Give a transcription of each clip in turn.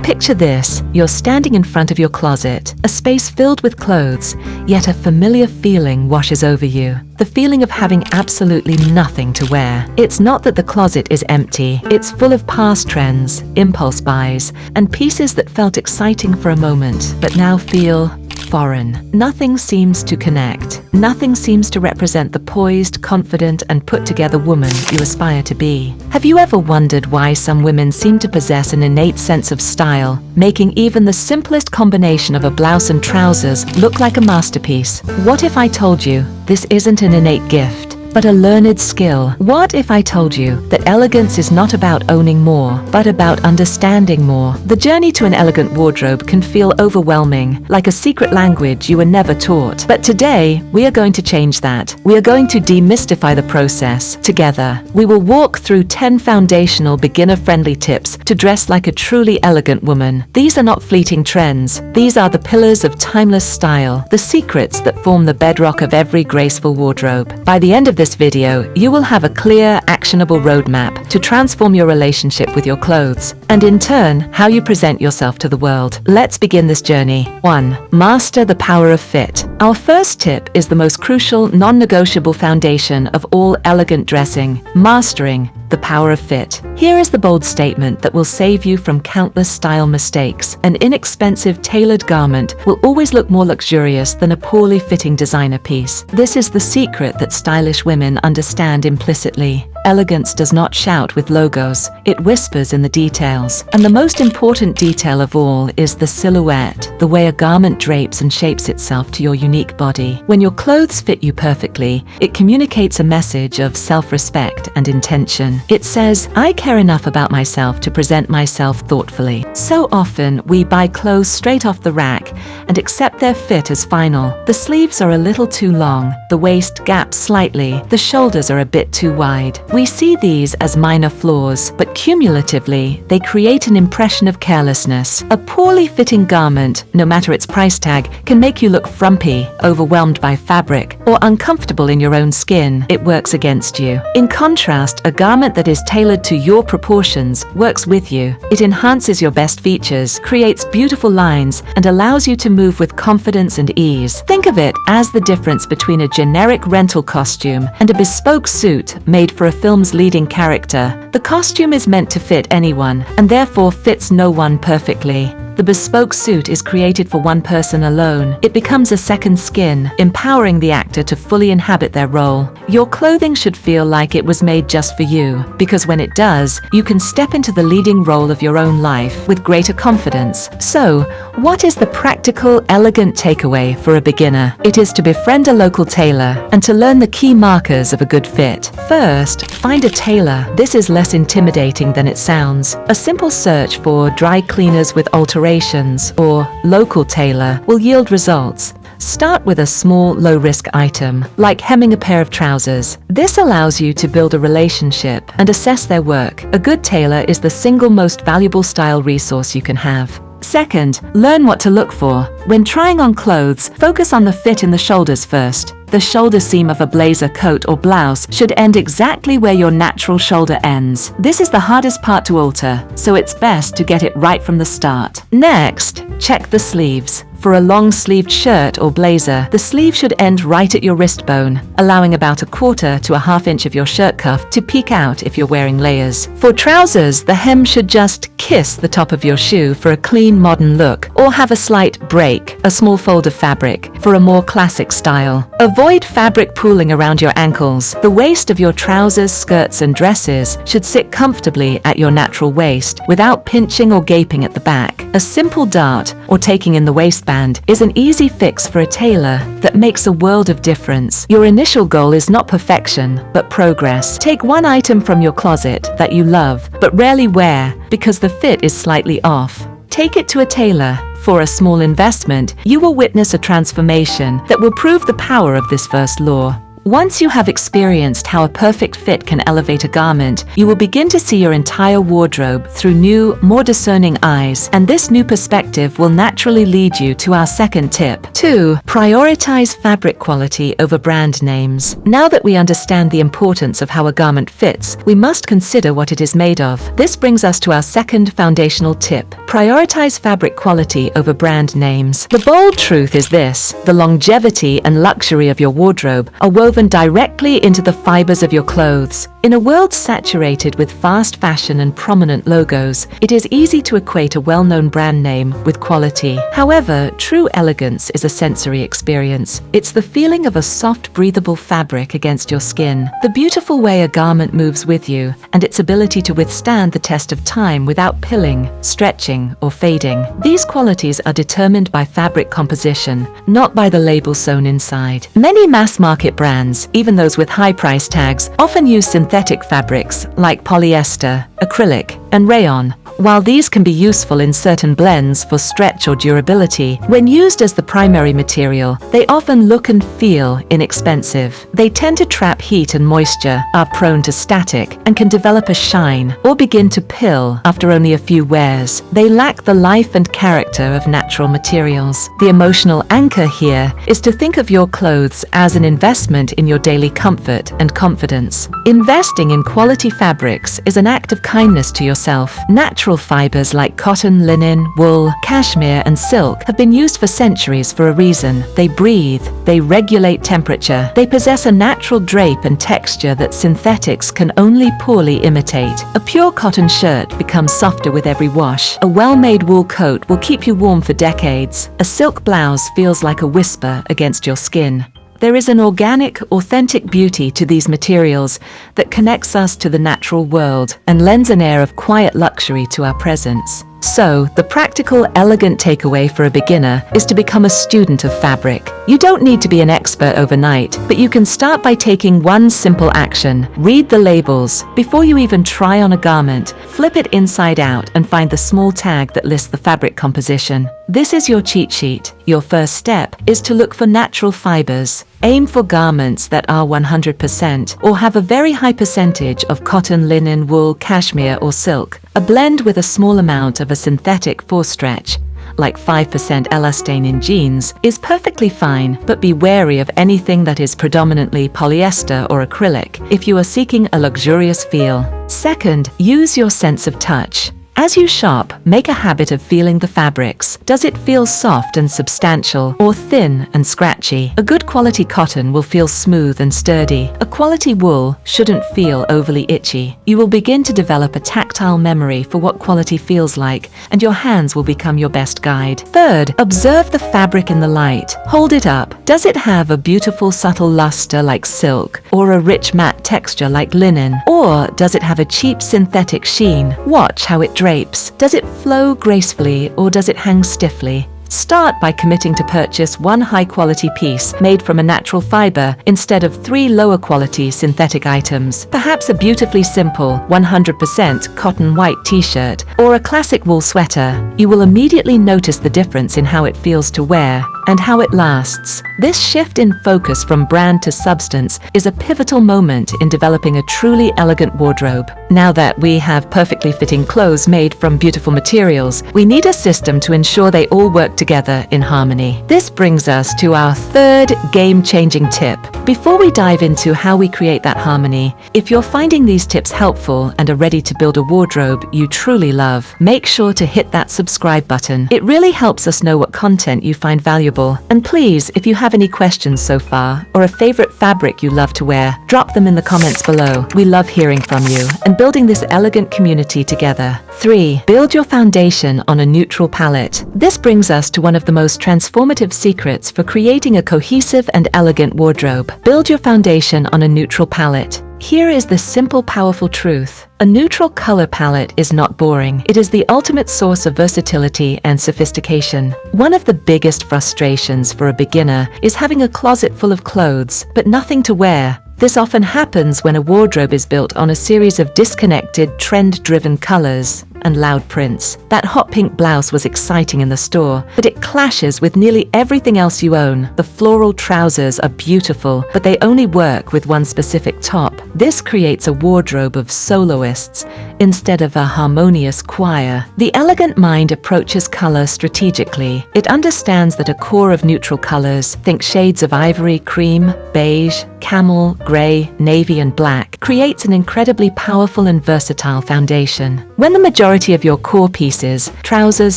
Picture this, you're standing in front of your closet, a space filled with clothes, yet a familiar feeling washes over you. The feeling of having absolutely nothing to wear. It's not that the closet is empty, it's full of past trends, impulse buys, and pieces that felt exciting for a moment, but now feel foreign. Nothing seems to connect. Nothing seems to represent the poised, confident, and put-together woman you aspire to be. Have you ever wondered why some women seem to possess an innate sense of style, making even the simplest combination of a blouse and trousers look like a masterpiece? What if I told you this isn't an innate gift, but a learned skill? What if I told you that elegance is not about owning more, but about understanding more? The journey to an elegant wardrobe can feel overwhelming, like a secret language you were never taught. But today, we are going to change that. We are going to demystify the process together. We will walk through 10 foundational beginner-friendly tips to dress like a truly elegant woman. These are not fleeting trends. These are the pillars of timeless style, the secrets that form the bedrock of every graceful wardrobe. By the end of this video, you will have a clear, actionable roadmap to transform your relationship with your clothes, and in turn, how you present yourself to the world. Let's begin this journey. 1. Master the power of fit. Our first tip is the most crucial, non-negotiable foundation of all elegant dressing: mastering the power of fit. Here is the bold statement that will save you from countless style mistakes. An inexpensive, tailored garment will always look more luxurious than a poorly fitting designer piece. This is the secret that stylish women understand implicitly. Elegance does not shout with logos, it whispers in the details. And the most important detail of all is the silhouette, the way a garment drapes and shapes itself to your unique body. When your clothes fit you perfectly, it communicates a message of self-respect and intention. It says, I care enough about myself to present myself thoughtfully. So often, we buy clothes straight off the rack and accept their fit as final. The sleeves are a little too long, the waist gaps slightly, the shoulders are a bit too wide. We see these as minor flaws, but cumulatively, they create an impression of carelessness. A poorly fitting garment, no matter its price tag, can make you look frumpy, overwhelmed by fabric, or uncomfortable in your own skin. It works against you. In contrast, a garment that is tailored to your proportions works with you. It enhances your best features, creates beautiful lines, and allows you to move with confidence and ease. Think of it as the difference between a generic rental costume and a bespoke suit made for a film's leading character. The costume is meant to fit anyone, and therefore fits no one perfectly. The bespoke suit is created for one person alone. It becomes a second skin, empowering the actor to fully inhabit their role. Your clothing should feel like it was made just for you, because when it does, you can step into the leading role of your own life with greater confidence. So, what is the practical, elegant takeaway for a beginner? It is to befriend a local tailor and to learn the key markers of a good fit. First, find a tailor. This is less intimidating than it sounds. A simple search for dry cleaners with alterations or local tailor will yield results. Start with a small, low-risk item, like hemming a pair of trousers. This allows you to build a relationship and assess their work. A good tailor is the single most valuable style resource you can have. Second, learn what to look for. When trying on clothes, focus on the fit in the shoulders first. The shoulder seam of a blazer, coat, or blouse should end exactly where your natural shoulder ends. This is the hardest part to alter, so it's best to get it right from the start. Next, check the sleeves. For a long-sleeved shirt or blazer, the sleeve should end right at your wrist bone, allowing about 1/4 to 1/2 inch of your shirt cuff to peek out if you're wearing layers. For trousers, the hem should just kiss the top of your shoe for a clean, modern look, or have a slight break, a small fold of fabric, for a more classic style. Avoid fabric pooling around your ankles. The waist of your trousers, skirts, and dresses should sit comfortably at your natural waist without pinching or gaping at the back. A simple dart, or taking in the waistband, is an easy fix for a tailor that makes a world of difference. Your initial goal is not perfection, but progress. Take one item from your closet that you love, but rarely wear because the fit is slightly off. Take it to a tailor. For a small investment, you will witness a transformation that will prove the power of this first law. Once you have experienced how a perfect fit can elevate a garment, you will begin to see your entire wardrobe through new, more discerning eyes, and this new perspective will naturally lead you to our second tip. 2. Prioritize fabric quality over brand names. Now that we understand the importance of how a garment fits, we must consider what it is made of. This brings us to our second foundational tip. Prioritize fabric quality over brand names. The bold truth is this: the longevity and luxury of your wardrobe are woven directly into the fibers of your clothes. In a world saturated with fast fashion and prominent logos, it is easy to equate a well-known brand name with quality. However, true elegance is a sensory experience. It's the feeling of a soft, breathable fabric against your skin, the beautiful way a garment moves with you, and its ability to withstand the test of time without pilling, stretching, or fading. These qualities are determined by fabric composition, not by the label sewn inside. Many mass-market brands, even those with high price tags, often use synthetic fabrics like polyester, acrylic, and rayon. While these can be useful in certain blends for stretch or durability, when used as the primary material, they often look and feel inexpensive. They tend to trap heat and moisture, are prone to static, and can develop a shine or begin to pill after only a few wears. They lack the life and character of natural materials. The emotional anchor here is to think of your clothes as an investment in your daily comfort and confidence. Investing in quality fabrics is an act of kindness to yourself. Natural fibers like cotton, linen, wool, cashmere, and silk have been used for centuries for a reason. They breathe, they regulate temperature, they possess a natural drape and texture that synthetics can only poorly imitate. A pure cotton shirt becomes softer with every wash. A well-made wool coat will keep you warm for decades. A silk blouse feels like a whisper against your skin. There is an organic, authentic beauty to these materials that connects us to the natural world and lends an air of quiet luxury to our presence. So, the practical, elegant takeaway for a beginner is to become a student of fabric. You don't need to be an expert overnight, but you can start by taking one simple action. Read the labels. Before you even try on a garment, flip it inside out and find the small tag that lists the fabric composition. This is your cheat sheet. Your first step is to look for natural fibers. Aim for garments that are 100% or have a very high percentage of cotton, linen, wool, cashmere, or silk. A blend with a small amount of a synthetic force-stretch, like 5% elastane in jeans, is perfectly fine, but be wary of anything that is predominantly polyester or acrylic if you are seeking a luxurious feel. Second, use your sense of touch. As you shop, make a habit of feeling the fabrics. Does it feel soft and substantial, or thin and scratchy? A good quality cotton will feel smooth and sturdy. A quality wool shouldn't feel overly itchy. You will begin to develop a tactile memory for what quality feels like, and your hands will become your best guide. Third, observe the fabric in the light. Hold it up. Does it have a beautiful subtle luster like silk, or a rich matte texture like linen? Or does it have a cheap synthetic sheen? Watch how it drapes. Does it flow gracefully or does it hang stiffly? Start by committing to purchase one high-quality piece made from a natural fiber instead of 3 lower-quality synthetic items. Perhaps a beautifully simple 100% cotton white t-shirt or a classic wool sweater. You will immediately notice the difference in how it feels to wear and how it lasts. This shift in focus from brand to substance is a pivotal moment in developing a truly elegant wardrobe. Now that we have perfectly fitting clothes made from beautiful materials, we need a system to ensure they all work together in harmony. This brings us to our third game-changing tip. Before we dive into how we create that harmony, if you're finding these tips helpful and are ready to build a wardrobe you truly love, make sure to hit that subscribe button. It really helps us know what content you find valuable. And please, if you have any questions so far, or a favorite fabric you love to wear, drop them in the comments below. We love hearing from you and building this elegant community together. 3. Build your foundation on a neutral palette. This brings us to one of the most transformative secrets for creating a cohesive and elegant wardrobe. Build your foundation on a neutral palette. Here is the simple, powerful truth. A neutral color palette is not boring. It is the ultimate source of versatility and sophistication. One of the biggest frustrations for a beginner is having a closet full of clothes, but nothing to wear. This often happens when a wardrobe is built on a series of disconnected, trend-driven colors. and loud prints. That hot pink blouse was exciting in the store, but it clashes with nearly everything else you own. The floral trousers are beautiful, but they only work with one specific top. This creates a wardrobe of soloists instead of a harmonious choir. The elegant mind approaches color strategically. It understands that a core of neutral colors, think shades of ivory, cream, beige, camel, gray, navy, and black, creates an incredibly powerful and versatile foundation. When the majority of your core pieces, trousers,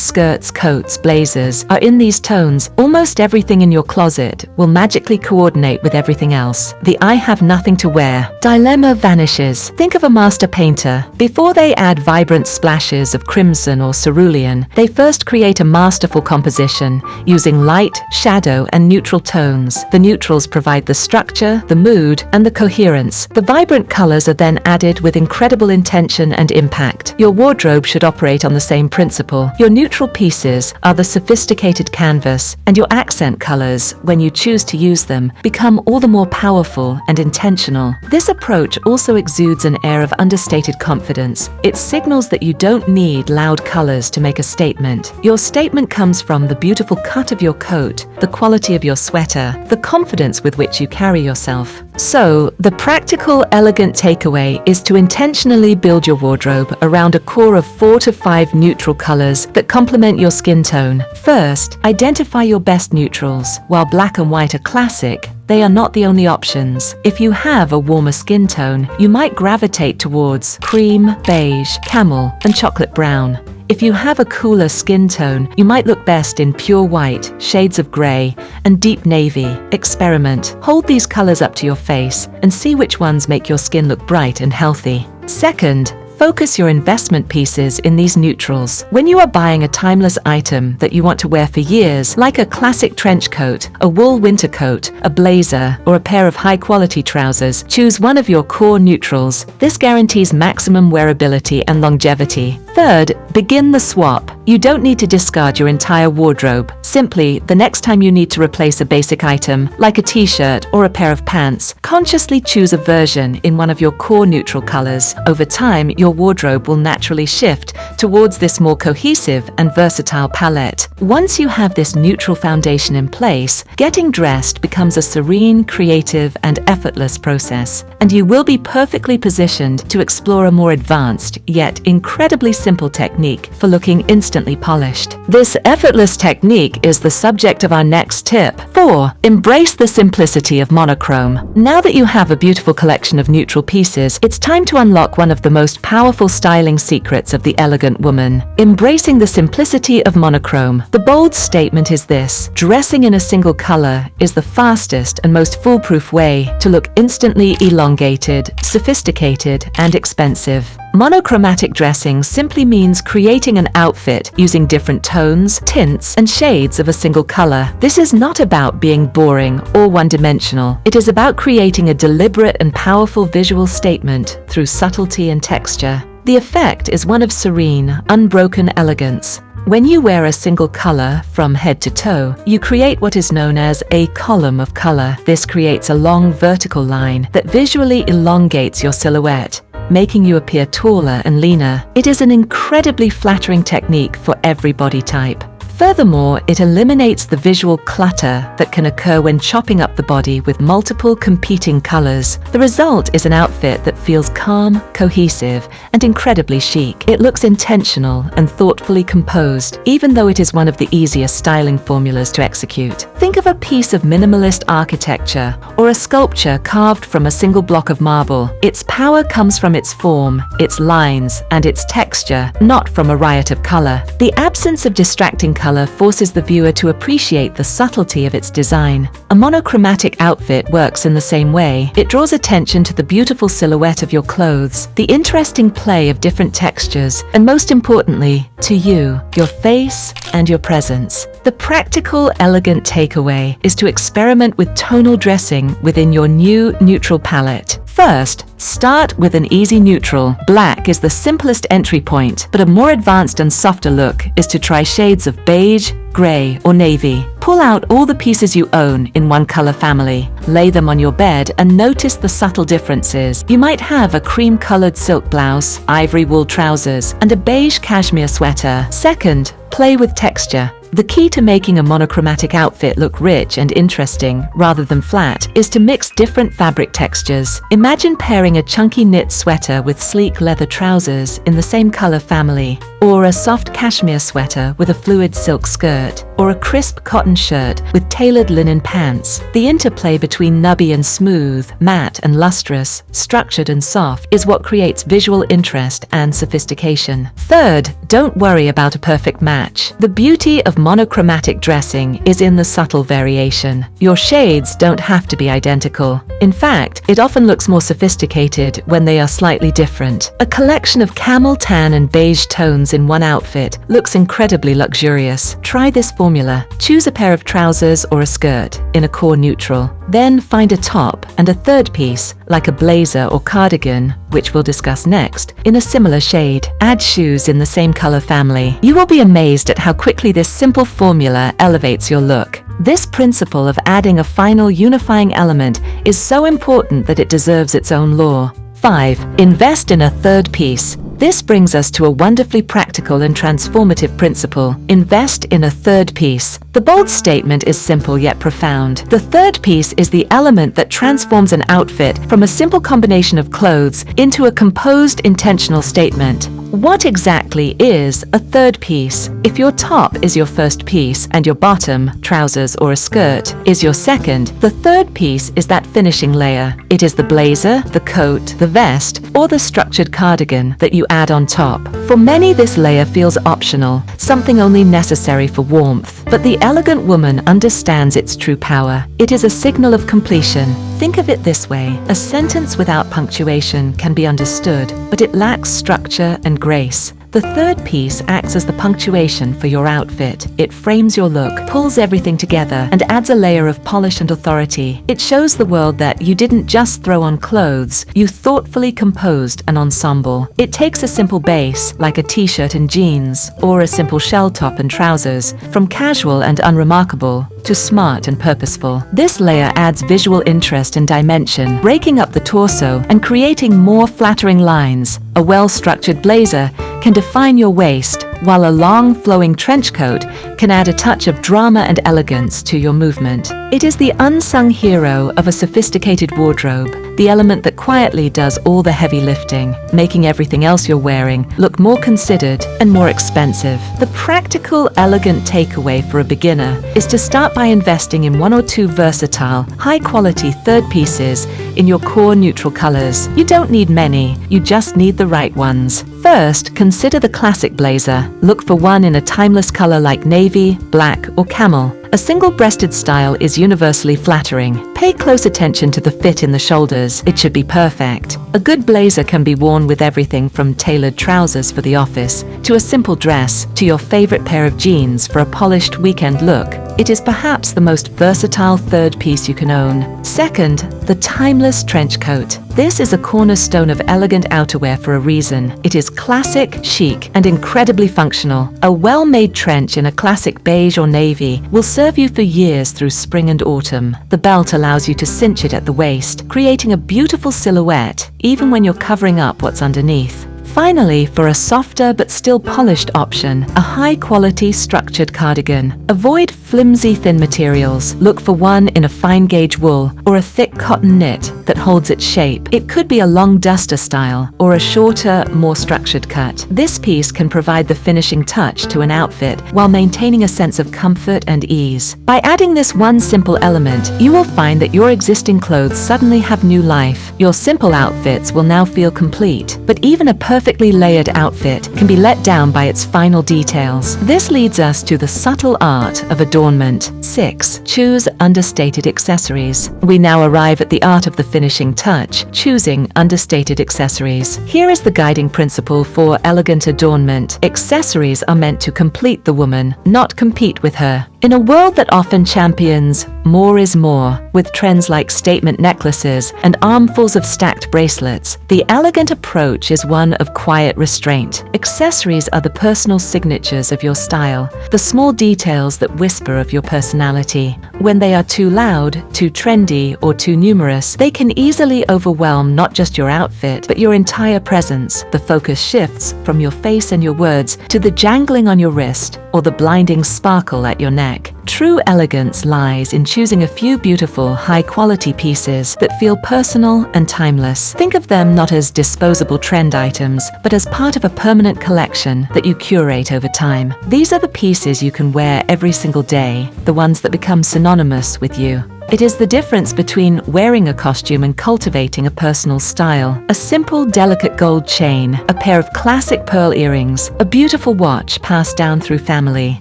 skirts, coats, blazers, are in these tones, almost everything in your closet will magically coordinate with everything else. The "I have nothing to wear" dilemma vanishes. Think of a master painter. Before they add vibrant splashes of crimson or cerulean, they first create a masterful composition using light, shadow, and neutral tones. The neutrals provide the structure, the mood, and the coherence. The vibrant colors are then added with incredible intention and impact. Your wardrobe should operate on the same principle. Your neutral pieces are the sophisticated canvas, and your accent colors, when you choose to use them, become all the more powerful and intentional. This approach also exudes an air of understated confidence. It signals that you don't need loud colors to make a statement. Your statement comes from the beautiful cut of your coat, the quality of your sweater, the confidence with which you carry yourself. So, the practical, elegant takeaway is to intentionally build your wardrobe around a core of 4 to 5 neutral colors that complement your skin tone. First, identify your best neutrals. While black and white are classic, they are not the only options. If you have a warmer skin tone, you might gravitate towards cream, beige, camel, and chocolate brown. If you have a cooler skin tone, you might look best in pure white, shades of gray, and deep navy. Experiment. Hold these colors up to your face and see which ones make your skin look bright and healthy. Second, focus your investment pieces in these neutrals. When you are buying a timeless item that you want to wear for years, like a classic trench coat, a wool winter coat, a blazer, or a pair of high-quality trousers, choose one of your core neutrals. This guarantees maximum wearability and longevity. Third, begin the swap. You don't need to discard your entire wardrobe. Simply, the next time you need to replace a basic item, like a t-shirt or a pair of pants, consciously choose a version in one of your core neutral colors. Over time, your wardrobe will naturally shift towards this more cohesive and versatile palette. Once you have this neutral foundation in place, getting dressed becomes a serene, creative, and effortless process, and you will be perfectly positioned to explore a more advanced, yet incredibly simple technique for looking instantly polished. This effortless technique is the subject of our next tip. 4. Embrace the simplicity of monochrome. Now that you have a beautiful collection of neutral pieces, it's time to unlock one of the most powerful styling secrets of the elegant woman: embracing the simplicity of monochrome. The bold statement is this: dressing in a single color is the fastest and most foolproof way to look instantly elongated, sophisticated, and expensive. Monochromatic dressing simply means creating an outfit using different tones, tints, and shades of a single color. This is not about being boring or one-dimensional. It is about creating a deliberate and powerful visual statement through subtlety and texture. The effect is one of serene, unbroken elegance. When you wear a single color from head to toe, you create what is known as a column of color. This creates a long vertical line that visually elongates your silhouette, making you appear taller and leaner. It is an incredibly flattering technique for every body type. Furthermore, it eliminates the visual clutter that can occur when chopping up the body with multiple competing colors. The result is an outfit that feels calm, cohesive, and incredibly chic. It looks intentional and thoughtfully composed, even though it is one of the easiest styling formulas to execute. Think of a piece of minimalist architecture or a sculpture carved from a single block of marble. Its power comes from its form, its lines, and its texture, not from a riot of color. The absence of distracting color forces the viewer to appreciate the subtlety of its design. A monochromatic outfit works in the same way. It draws attention to the beautiful silhouette of your clothes, the interesting play of different textures, and most importantly, to you, your face, and your presence. The practical, elegant takeaway is to experiment with tonal dressing within your new neutral palette. First, start with an easy neutral. Black is the simplest entry point, but a more advanced and softer look is to try shades of beige, grey, or navy. Pull out all the pieces you own in one color family. Lay them on your bed and notice the subtle differences. You might have a cream-colored silk blouse, ivory wool trousers, and a beige cashmere sweater. Second, play with texture. The key to making a monochromatic outfit look rich and interesting rather than flat is to mix different fabric textures. Imagine pairing a chunky knit sweater with sleek leather trousers in the same color family, or a soft cashmere sweater with a fluid silk skirt, or a crisp cotton shirt with tailored linen pants. The interplay between nubby and smooth, matte and lustrous, structured and soft is what creates visual interest and sophistication. Third, don't worry about a perfect match. The beauty of monochromatic dressing is in the subtle variation. Your shades don't have to be identical. In fact, it often looks more sophisticated when they are slightly different. A collection of camel tan and beige tones in one outfit looks incredibly luxurious. Try this formula. Choose a pair of trousers or a skirt in a core neutral. Then find a top and a third piece, like a blazer or cardigan, which we'll discuss next, in a similar shade. Add shoes in the same color family. You will be amazed at how quickly this simple formula elevates your look. This principle of adding a final unifying element is so important that it deserves its own lore. 5. Invest in a third piece. This brings us to a wonderfully practical and transformative principle. Invest in a third piece. The bold statement is simple yet profound. The third piece is the element that transforms an outfit from a simple combination of clothes into a composed, intentional statement. What exactly is a third piece? If your top is your first piece and your bottom, trousers or a skirt, is your second, the third piece is that finishing layer. It is the blazer, the coat, the vest, or the structured cardigan that you add on top. For many, this layer feels optional, something only necessary for warmth. But the elegant woman understands its true power. It is a signal of completion. Think of it this way: a sentence without punctuation can be understood, but it lacks structure and grace. The third piece acts as the punctuation for your outfit. It frames your look, pulls everything together, and adds a layer of polish and authority. It shows the world that you didn't just throw on clothes, you thoughtfully composed an ensemble. It takes a simple base, like a t-shirt and jeans, or a simple shell top and trousers, from casual and unremarkable to smart and purposeful. This layer adds visual interest and dimension, breaking up the torso and creating more flattering lines. A well-structured blazer can define your waist, while a long, flowing trench coat can add a touch of drama and elegance to your movement. It is the unsung hero of a sophisticated wardrobe, the element that quietly does all the heavy lifting, making everything else you're wearing look more considered and more expensive. The practical, elegant takeaway for a beginner is to start by investing in one or two versatile, high-quality third pieces in your core neutral colors. You don't need many, you just need the right ones. First, consider the classic blazer. Look for one in a timeless color like navy, black, or camel. A single-breasted style is universally flattering. Pay close attention to the fit in the shoulders. It should be perfect. A good blazer can be worn with everything from tailored trousers for the office, to a simple dress, to your favorite pair of jeans for a polished weekend look. It is perhaps the most versatile third piece you can own. Second, the timeless trench coat. This is a cornerstone of elegant outerwear for a reason. It is classic, chic, and incredibly functional. A well-made trench in a classic beige or navy will serve you for years through spring and autumn. The belt allows you to cinch it at the waist, creating a beautiful silhouette, even when you're covering up what's underneath. Finally, for a softer but still polished option, a high-quality structured cardigan. Avoid flimsy thin materials. Look for one in a fine gauge wool or a thick cotton knit that holds its shape. It could be a long duster style or a shorter, more structured cut. This piece can provide the finishing touch to an outfit while maintaining a sense of comfort and ease. By adding this one simple element, you will find that your existing clothes suddenly have new life. Your simple outfits will now feel complete, but even a perfectly layered outfit can be let down by its final details. This leads us to the subtle art of adornment. 6. Choose understated accessories. We now arrive at the art of the finishing touch, choosing understated accessories. Here is the guiding principle for elegant adornment. Accessories are meant to complete the woman, not compete with her. In a world that often champions more is more, with trends like statement necklaces and armfuls of stacked bracelets, the elegant approach is one of quiet restraint. Accessories are the personal signatures of your style, the small details that whisper of your personality. When they are too loud, too trendy, or too numerous, they can easily overwhelm not just your outfit, but your entire presence. The focus shifts from your face and your words to the jangling on your wrist or the blinding sparkle at your neck. True elegance lies in choosing a few beautiful, high-quality pieces that feel personal and timeless. Think of them not as disposable trend items, but as part of a permanent collection that you curate over time. These are the pieces you can wear every single day, the ones that become synonymous with you. It is the difference between wearing a costume and cultivating a personal style. A simple, delicate gold chain, a pair of classic pearl earrings, a beautiful watch passed down through family.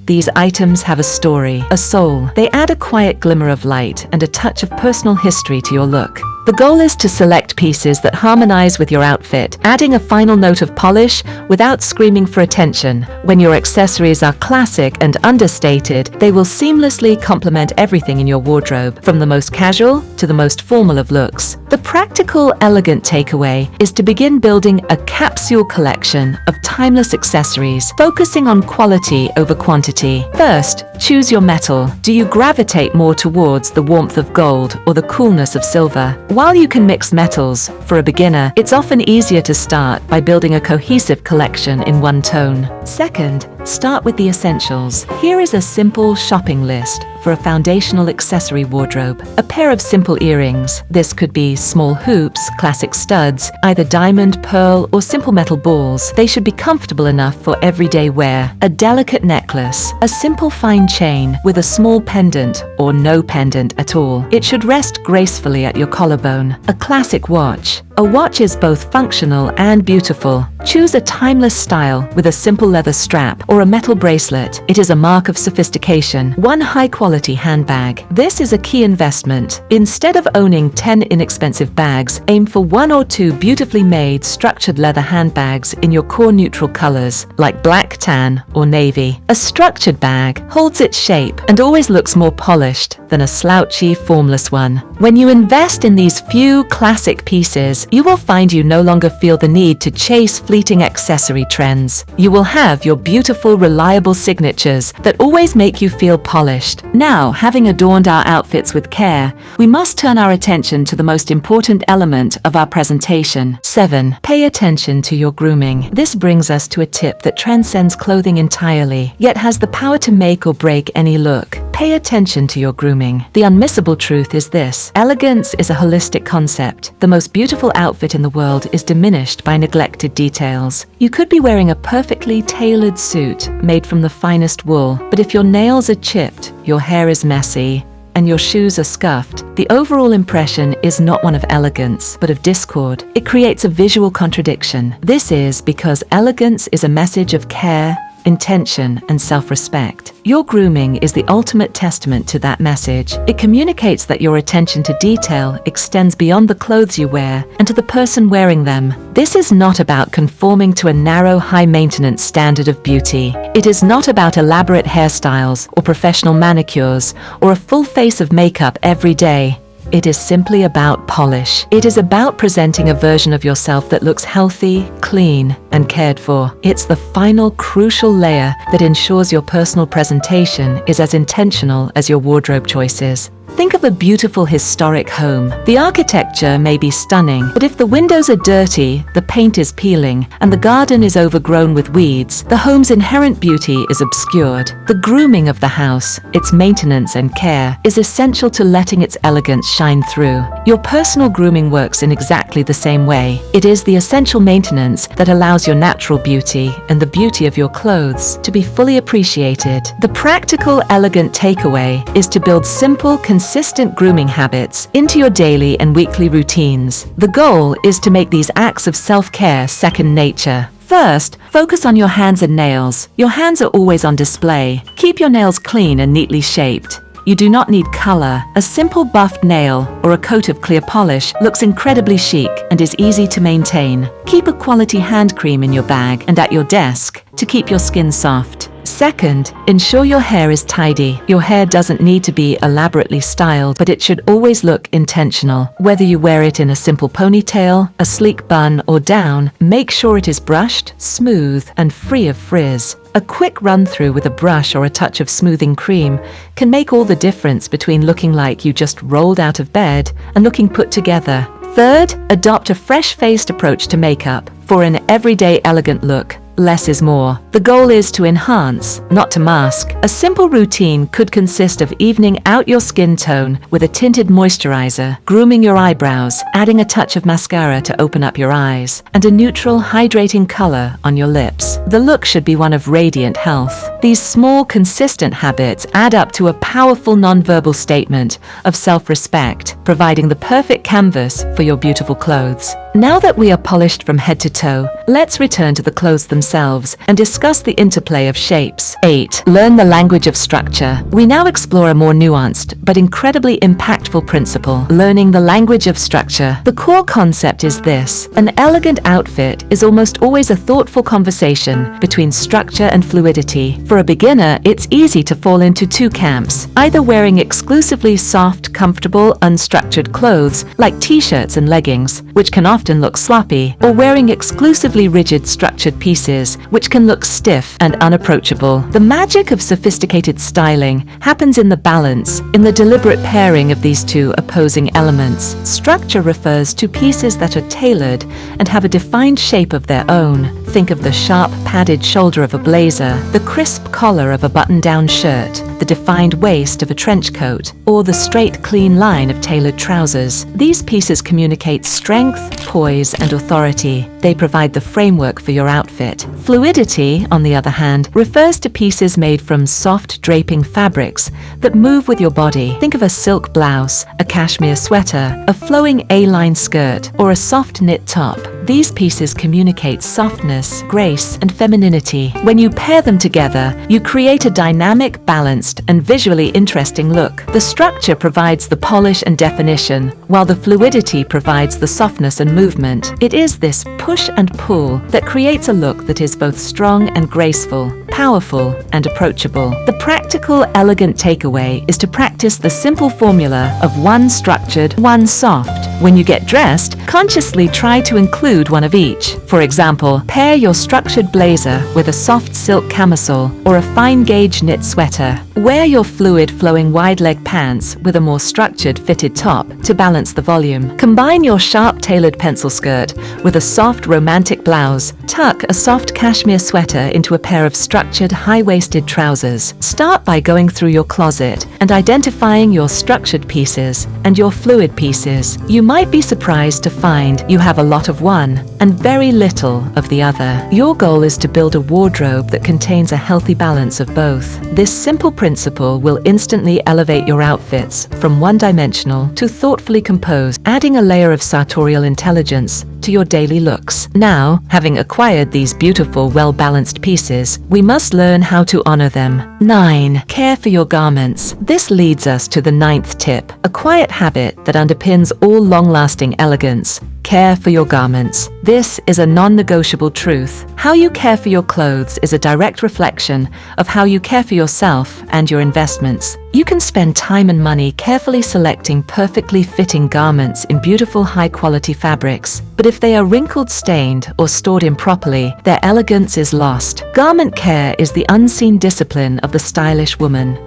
These items have a story, a soul. They add a quiet glimmer of light and a touch of personal history to your look. The goal is to select pieces that harmonize with your outfit, adding a final note of polish without screaming for attention. When your accessories are classic and understated, they will seamlessly complement everything in your wardrobe, from the most casual to the most formal of looks. The practical, elegant takeaway is to begin building a capsule collection of timeless accessories, focusing on quality over quantity. First, choose your metal. Do you gravitate more towards the warmth of gold or the coolness of silver? While you can mix metals, for a beginner, it's often easier to start by building a cohesive collection in one tone. Second, start with the essentials. Here is a simple shopping list for a foundational accessory wardrobe. A pair of simple earrings. This could be small hoops, classic studs, either diamond, pearl, or simple metal balls. They should be comfortable enough for everyday wear. A delicate necklace. A simple fine chain with a small pendant or no pendant at all. It should rest gracefully at your collarbone. A classic watch. A watch is both functional and beautiful. Choose a timeless style with a simple leather strap or a metal bracelet. It is a mark of sophistication. One high-quality handbag. This is a key investment. Instead of owning 10 inexpensive bags, aim for 1 or 2 beautifully made, structured leather handbags in your core neutral colors, like black, tan, or navy. A structured bag holds its shape and always looks more polished than a slouchy, formless one. When you invest in these few classic pieces, you will find you no longer feel the need to chase fleeting accessory trends. You will have your beautiful, reliable signatures that always make you feel polished. Now, having adorned our outfits with care, we must turn our attention to the most important element of our presentation. 7. Pay attention to your grooming. This brings us to a tip that transcends clothing entirely, yet has the power to make or break any look. Pay attention to your grooming. The unmissable truth is this: elegance is a holistic concept. The most beautiful outfit in the world is diminished by neglected details. You could be wearing a perfectly tailored suit made from the finest wool, but if your nails are chipped, your hair is messy, and your shoes are scuffed, the overall impression is not one of elegance, but of discord. It creates a visual contradiction. This is because elegance is a message of care, intention, and self-respect. Your grooming is the ultimate testament to that message. It communicates that your attention to detail extends beyond the clothes you wear and to the person wearing them. This is not about conforming to a narrow, high-maintenance standard of beauty. It is not about elaborate hairstyles or professional manicures or a full face of makeup every day. It is simply about polish. It is about presenting a version of yourself that looks healthy, clean, and cared for. It's the final crucial layer that ensures your personal presentation is as intentional as your wardrobe choices. Think of a beautiful historic home. The architecture may be stunning, but if the windows are dirty, the paint is peeling, and the garden is overgrown with weeds, the home's inherent beauty is obscured. The grooming of the house, its maintenance and care, is essential to letting its elegance shine through. Your personal grooming works in exactly the same way. It is the essential maintenance that allows your natural beauty and the beauty of your clothes to be fully appreciated. The practical, elegant takeaway is to build simple, consistent grooming habits into your daily and weekly routines. The goal is to make these acts of self-care second nature. First, focus on your hands and nails. Your hands are always on display. Keep your nails clean and neatly shaped. You do not need color. A simple buffed nail or a coat of clear polish looks incredibly chic and is easy to maintain. Keep a quality hand cream in your bag and at your desk to keep your skin soft. Second, ensure your hair is tidy. Your hair doesn't need to be elaborately styled, but it should always look intentional. Whether you wear it in a simple ponytail, a sleek bun, or down, make sure it is brushed, smooth, and free of frizz. A quick run-through with a brush or a touch of smoothing cream can make all the difference between looking like you just rolled out of bed and looking put together. Third, adopt a fresh-faced approach to makeup. For an everyday elegant look, less is more. The goal is to enhance, not to mask. A simple routine could consist of evening out your skin tone with a tinted moisturizer, grooming your eyebrows, adding a touch of mascara to open up your eyes, and a neutral, hydrating color on your lips. The look should be one of radiant health. These small, consistent habits add up to a powerful nonverbal statement of self-respect, providing the perfect canvas for your beautiful clothes. Now that we are polished from head to toe, let's return to the clothes themselves and discuss the interplay of shapes. 8. Learn the language of structure. We now explore a more nuanced but incredibly impactful principle: learning the language of structure. The core concept is this: an elegant outfit is almost always a thoughtful conversation between structure and fluidity. For a beginner, it's easy to fall into two camps, either wearing exclusively soft, comfortable, unstructured clothes like t-shirts and leggings, which can often look sloppy, or wearing exclusively rigid, structured pieces, which can look stiff and unapproachable. The magic of sophisticated styling happens in the balance, in the deliberate pairing of these two opposing elements. Structure refers to pieces that are tailored and have a defined shape of their own. Think of the sharp, padded shoulder of a blazer, the crisp collar of a button-down shirt, the defined waist of a trench coat, or the straight, clean line of tailored trousers. These pieces communicate strength, poise, and authority. They provide the framework for your outfit. Fluidity, on the other hand, refers to pieces made from soft, draping fabrics that move with your body. Think of a silk blouse, a cashmere sweater, a flowing A-line skirt, or a soft knit top. These pieces communicate softness, grace, and femininity. When you pair them together, you create a dynamic, balanced, and visually interesting look. The structure provides the polish and definition, while the fluidity provides the softness and movement. It is this push and pull that creates a look that is both strong and graceful, powerful and approachable. The practical, elegant takeaway is to practice the simple formula of one structured, one soft. When you get dressed, consciously try to include one of each. For example, pair your structured blazer with a soft silk camisole or a fine gauge knit sweater. Wear your fluid flowing wide leg pants with a more structured fitted top to balance the volume. Combine your sharp tailored pencil skirt with a soft romantic blouse. Tuck a soft cashmere sweater into a pair of structured high-waisted trousers. Start by going through your closet and identifying your structured pieces and your fluid pieces. You might be surprised to find you have a lot of one and very little of the other. Your goal is to build a wardrobe that contains a healthy balance of both. This simple principle will instantly elevate your outfits from one-dimensional to thoughtfully composed, adding a layer of sartorial intelligence to your daily looks. Now, having acquired these beautiful, well-balanced pieces, we must learn how to honor them. 9. Care for your garments. This leads us to the 9th tip, a quiet habit that underpins all long-lasting elegance. Care for your garments. This is a non-negotiable truth. How you care for your clothes is a direct reflection of how you care for yourself and your investments. You can spend time and money carefully selecting perfectly fitting garments in beautiful, high-quality fabrics. But if they are wrinkled, stained, or stored improperly, their elegance is lost. Garment care is the unseen discipline of the stylish woman.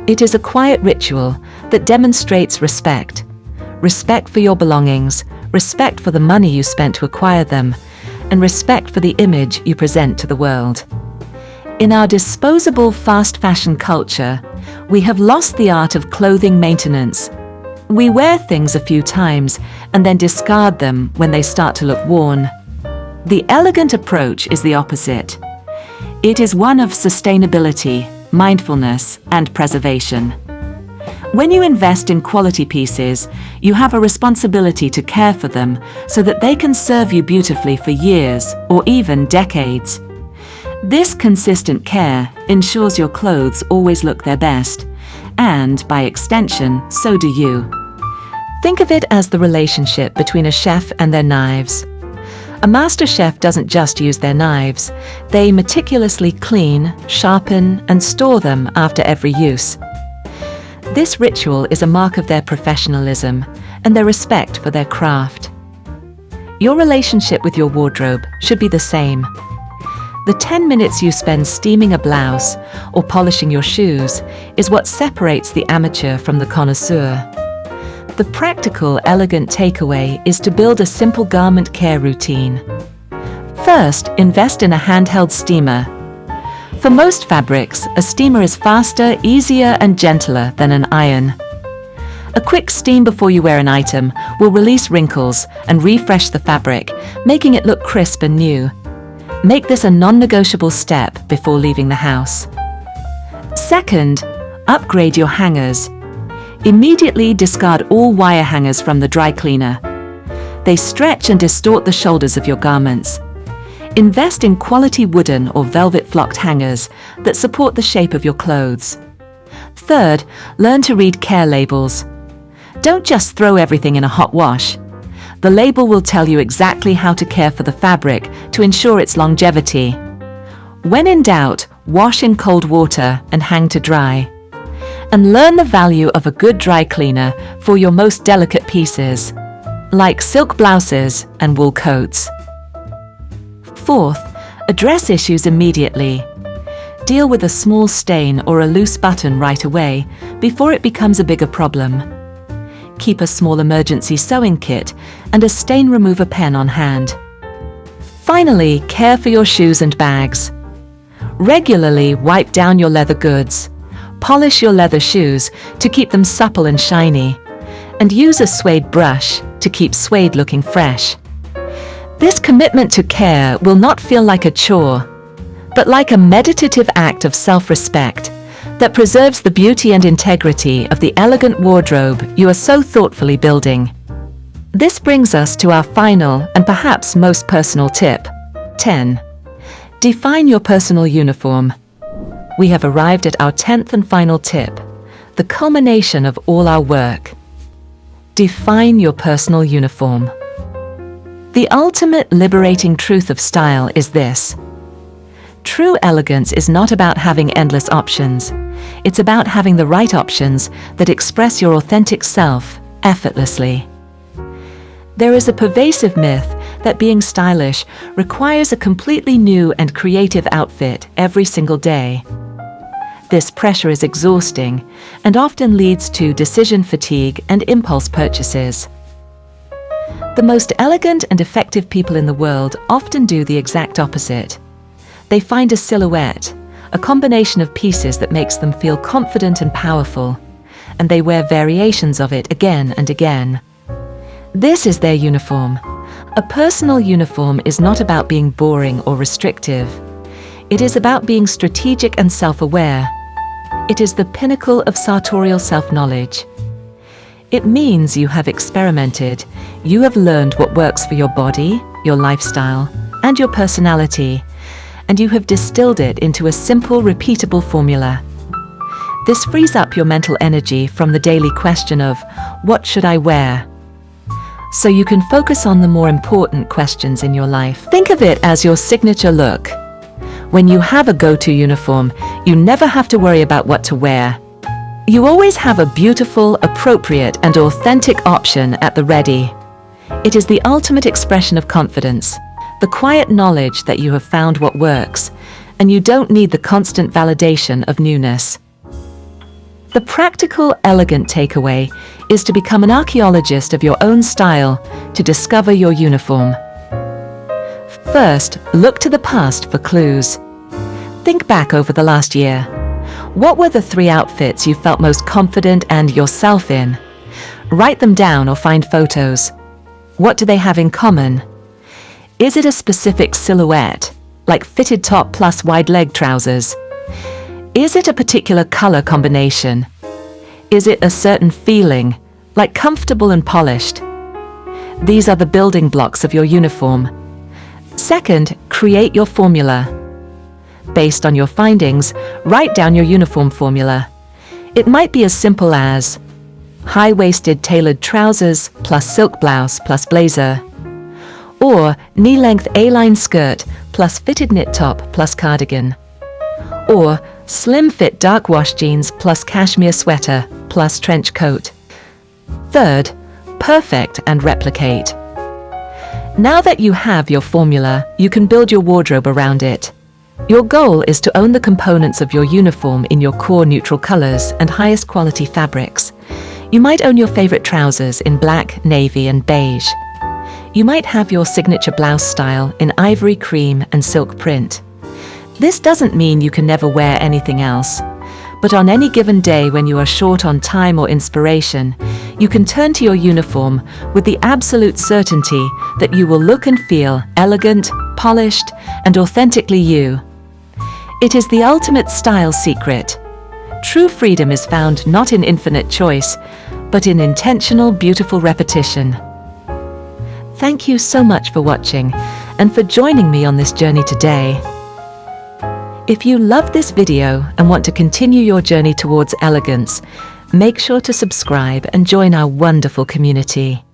It is a quiet ritual that demonstrates respect. Respect for your belongings, respect for the money you spent to acquire them, and respect for the image you present to the world. In our disposable fast fashion culture, we have lost the art of clothing maintenance. We wear things a few times and then discard them when they start to look worn. The elegant approach is the opposite. It is one of sustainability, mindfulness, and preservation. When you invest in quality pieces, you have a responsibility to care for them so that they can serve you beautifully for years or even decades. This consistent care ensures your clothes always look their best, and by extension, so do you. Think of it as the relationship between a chef and their knives. A master chef doesn't just use their knives. They meticulously clean, sharpen, and store them after every use. This ritual is a mark of their professionalism and their respect for their craft. Your relationship with your wardrobe should be the same. The 10 minutes you spend steaming a blouse or polishing your shoes is what separates the amateur from the connoisseur. The practical, elegant takeaway is to build a simple garment care routine. First, invest in a handheld steamer. For most fabrics, a steamer is faster, easier, and gentler than an iron. A quick steam before you wear an item will release wrinkles and refresh the fabric, making it look crisp and new. Make this a non-negotiable step before leaving the house. Second, upgrade your hangers. Immediately discard all wire hangers from the dry cleaner. They stretch and distort the shoulders of your garments. Invest in quality wooden or velvet flocked hangers that support the shape of your clothes. Third, learn to read care labels. Don't just throw everything in a hot wash. The label will tell you exactly how to care for the fabric to ensure its longevity. When in doubt, wash in cold water and hang to dry. And learn the value of a good dry cleaner for your most delicate pieces, like silk blouses and wool coats. Fourth, address issues immediately. Deal with a small stain or a loose button right away before it becomes a bigger problem. Keep a small emergency sewing kit and a stain remover pen on hand. Finally, care for your shoes and bags. Regularly wipe down your leather goods. Polish your leather shoes to keep them supple and shiny. And use a suede brush to keep suede looking fresh. This commitment to care will not feel like a chore, but like a meditative act of self-respect that preserves the beauty and integrity of the elegant wardrobe you are so thoughtfully building. This brings us to our final and perhaps most personal tip. 10. Define your personal uniform. We have arrived at our 10th and final tip, the culmination of all our work. Define your personal uniform. The ultimate liberating truth of style is this. True elegance is not about having endless options. It's about having the right options that express your authentic self effortlessly. There is a pervasive myth that being stylish requires a completely new and creative outfit every single day. This pressure is exhausting and often leads to decision fatigue and impulse purchases. The most elegant and effective people in the world often do the exact opposite. They find a silhouette, a combination of pieces that makes them feel confident and powerful, and they wear variations of it again and again. This is their uniform. A personal uniform is not about being boring or restrictive. It is about being strategic and self-aware. It is the pinnacle of sartorial self-knowledge. It means you have experimented, you have learned what works for your body, your lifestyle, and your personality, and you have distilled it into a simple, repeatable formula. This frees up your mental energy from the daily question of, what should I wear? So you can focus on the more important questions in your life. Think of it as your signature look. When you have a go-to uniform, you never have to worry about what to wear. You always have a beautiful, appropriate, and authentic option at the ready. It is the ultimate expression of confidence, the quiet knowledge that you have found what works, and you don't need the constant validation of newness. The practical, elegant takeaway is to become an archaeologist of your own style to discover your uniform. First, look to the past for clues. Think back over the last year. What were the 3 outfits you felt most confident and yourself in? Write them down or find photos. What do they have in common? Is it a specific silhouette, like fitted top plus wide leg trousers? Is it a particular color combination? Is it a certain feeling, like comfortable and polished? These are the building blocks of your uniform. Second, create your formula. Based on your findings, write down your uniform formula. It might be as simple as high-waisted tailored trousers plus silk blouse plus blazer. Or knee-length A-line skirt plus fitted knit top plus cardigan. Or slim fit dark wash jeans plus cashmere sweater plus trench coat. Third, perfect and replicate. Now that you have your formula, you can build your wardrobe around it. Your goal is to own the components of your uniform in your core neutral colors and highest quality fabrics. You might own your favorite trousers in black, navy, and beige. You might have your signature blouse style in ivory, cream, and silk print. This doesn't mean you can never wear anything else, but on any given day when you are short on time or inspiration, you can turn to your uniform with the absolute certainty that you will look and feel elegant, polished, and authentically you. It is the ultimate style secret. True freedom is found not in infinite choice, but in intentional, beautiful repetition. Thank you so much for watching and for joining me on this journey today. If you loved this video and want to continue your journey towards elegance, make sure to subscribe and join our wonderful community.